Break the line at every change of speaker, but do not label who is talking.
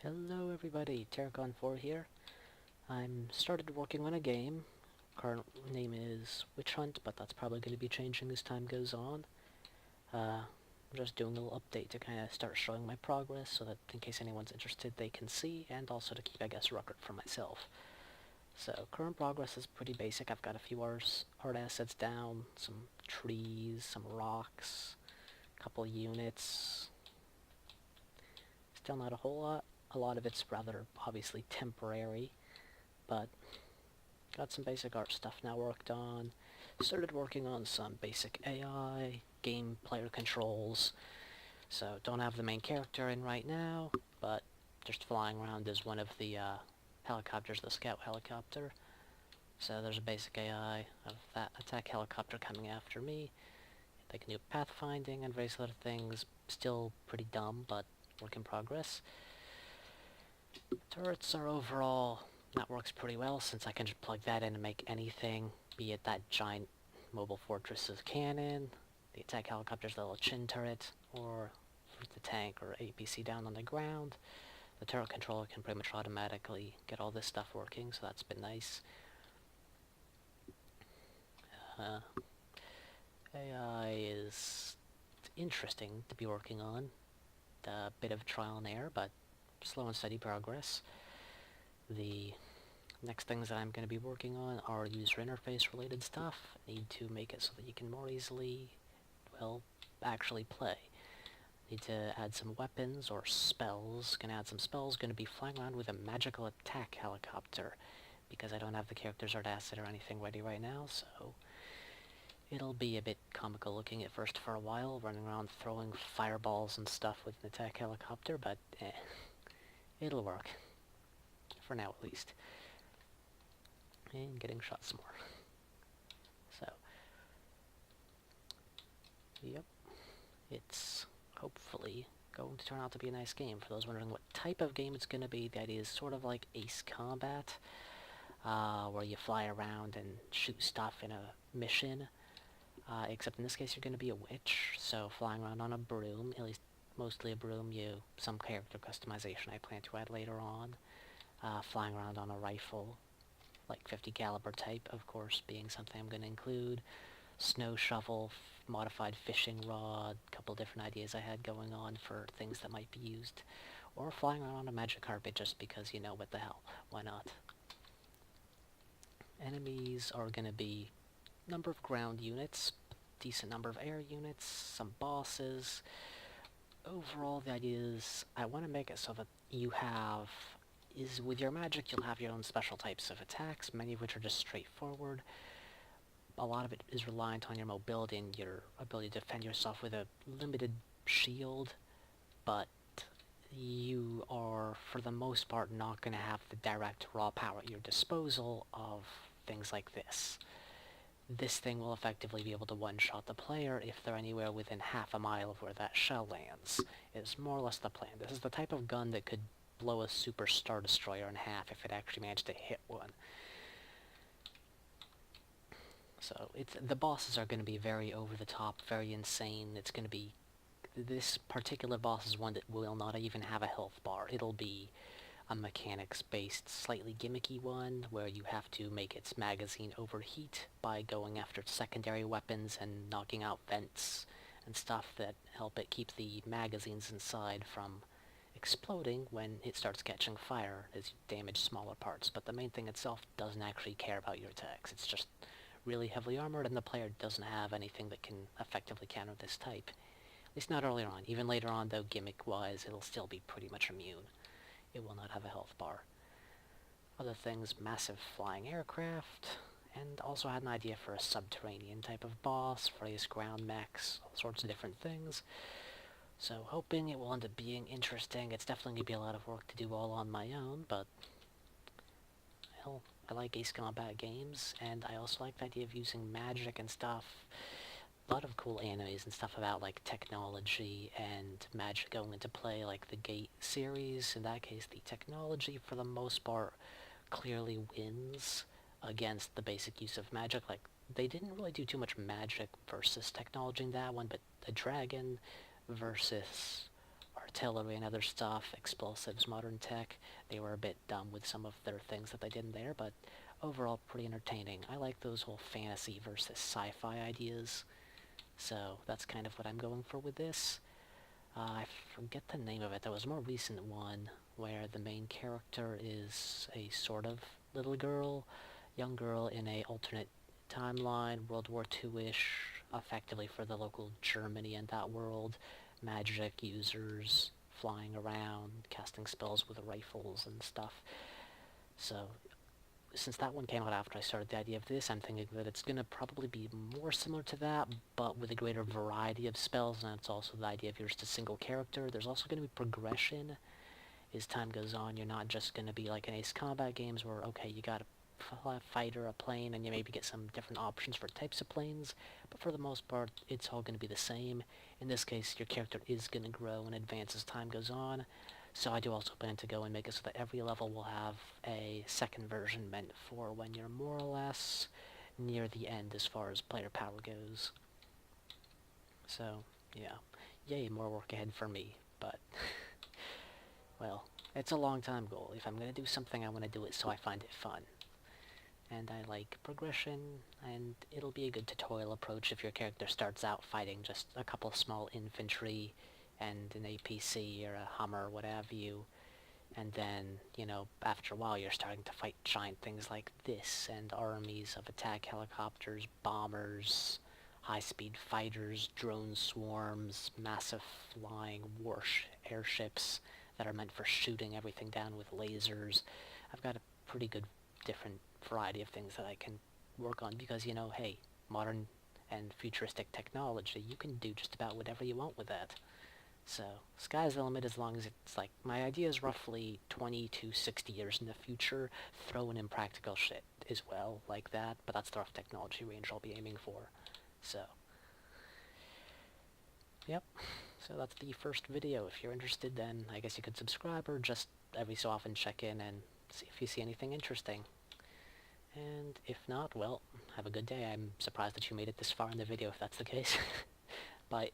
Hello everybody, Terracon4 here. I'm started working on a game. Current name is Witch Hunt, but that's probably going to be changing as time goes on. I'm just doing a little update to kind of start showing my progress so that in case anyone's interested they can see, and also to keep, I guess, record for myself. So current progress is pretty basic. I've got a few art assets down, some trees, some rocks, a couple units. Still not a whole lot. A lot of it's rather obviously temporary, but got some basic art stuff now worked on. Started working on some basic AI, game player controls. So don't have the main character in right now, but just flying around as one of the helicopters, the scout helicopter. So there's a basic AI of that attack helicopter coming after me. They can do pathfinding and various other things. Still pretty dumb, but work in progress. Turrets are overall, that works pretty well since I can just plug that in and make anything, be it that giant mobile fortress's cannon, the attack helicopter's little chin turret, or the tank or APC down on the ground. The turret controller can pretty much automatically get all this stuff working, so that's been nice. AI is interesting to be working on. A bit of trial and error, but slow and steady progress. The next things that I'm going to be working on are user interface related stuff. I need to make it so that you can more easily, well, actually play. Need to add some weapons or spells. Gonna add some spells. Gonna be flying around with a magical attack helicopter because I don't have the character's art asset or anything ready right now, so it'll be a bit comical looking at first for a while, running around throwing fireballs and stuff with an attack helicopter, but it'll work. For now, at least. And getting shot some more. So, yep. It's hopefully going to turn out to be a nice game. For those wondering what type of game it's going to be, the idea is sort of like Ace Combat, where you fly around and shoot stuff in a mission. Except in this case you're going to be a witch, so flying around on a broom, at least mostly a broom, some character customization I plan to add later on. Flying around on a rifle, like 50 caliber type, of course, being something I'm going to include. Snow shovel, modified fishing rod, a couple different ideas I had going on for things that might be used. Or flying around on a magic carpet just because, what the hell, why not? Enemies are going to be number of ground units, decent number of air units, some bosses. Overall, the idea is I want to make it so that with your magic, you'll have your own special types of attacks, many of which are just straightforward. A lot of it is reliant on your mobility and your ability to defend yourself with a limited shield, but you are, for the most part, not going to have the direct raw power at your disposal of things like this. This thing will effectively be able to one-shot the player if they're anywhere within half a mile of where that shell lands. It's more or less the plan. This is the type of gun that could blow a super Star Destroyer in half if it actually managed to hit one. So the bosses are going to be very over the top, very insane. It's going to be, this particular boss is one that will not even have a health bar. It'll be a mechanics-based, slightly gimmicky one, where you have to make its magazine overheat by going after secondary weapons and knocking out vents and stuff that help it keep the magazines inside from exploding when it starts catching fire as you damage smaller parts. But the main thing itself doesn't actually care about your attacks. It's just really heavily armored, and the player doesn't have anything that can effectively counter this type. At least not earlier on. Even later on, though, gimmick-wise, it'll still be pretty much immune. It will not have a health bar. Other things, massive flying aircraft, and also had an idea for a subterranean type of boss, various ground mechs, all sorts of different things. So hoping it will end up being interesting. It's definitely going to be a lot of work to do all on my own, but hell, I like Ace Combat games, and I also like the idea of using magic and stuff. A lot of cool animes and stuff about, like, technology and magic going into play, like the Gate series. In that case, the technology, for the most part, clearly wins against the basic use of magic. Like, they didn't really do too much magic versus technology in that one, but the dragon versus artillery and other stuff, explosives, modern tech. They were a bit dumb with some of their things that they did in there, but overall pretty entertaining. I like those whole fantasy versus sci-fi ideas, so that's kind of what I'm going for with this. I forget the name of it. There was a more recent one where the main character is a sort of little girl, young girl in a alternate timeline, World War II-ish, effectively for the local Germany and that world, magic users flying around, casting spells with rifles and stuff. So, since that one came out after I started the idea of this, I'm thinking that it's going to probably be more similar to that, but with a greater variety of spells, and it's also the idea of you're just a single character. There's also going to be progression. As time goes on, you're not just going to be like in Ace Combat games where, okay, you got a fighter, a plane, and you maybe get some different options for types of planes, but for the most part, it's all going to be the same. In this case, your character is going to grow and advance as time goes on, so I do also plan to go and make it so that every level will have a second version meant for when you're more or less near the end as far as player power goes. So, yeah. Yay, more work ahead for me, but... well, it's a long time goal. If I'm going to do something, I want to do it so I find it fun. And I like progression, and it'll be a good tutorial approach if your character starts out fighting just a couple small infantry and an APC or a Hummer or what have you, and then, you know, after a while you're starting to fight giant things like this, and armies of attack helicopters, bombers, high-speed fighters, drone swarms, massive flying airships that are meant for shooting everything down with lasers. I've got a pretty good different variety of things that I can work on because, you know, hey, modern and futuristic technology, you can do just about whatever you want with that. So, sky's the limit as long as it's like, my idea is roughly 20 to 60 years in the future, throw in impractical shit as well, like that, but that's the rough technology range I'll be aiming for. So, yep, so that's the first video. If you're interested, then I guess you could subscribe or just every so often check in and see if you see anything interesting. And if not, well, have a good day. I'm surprised that you made it this far in the video if that's the case. Bye.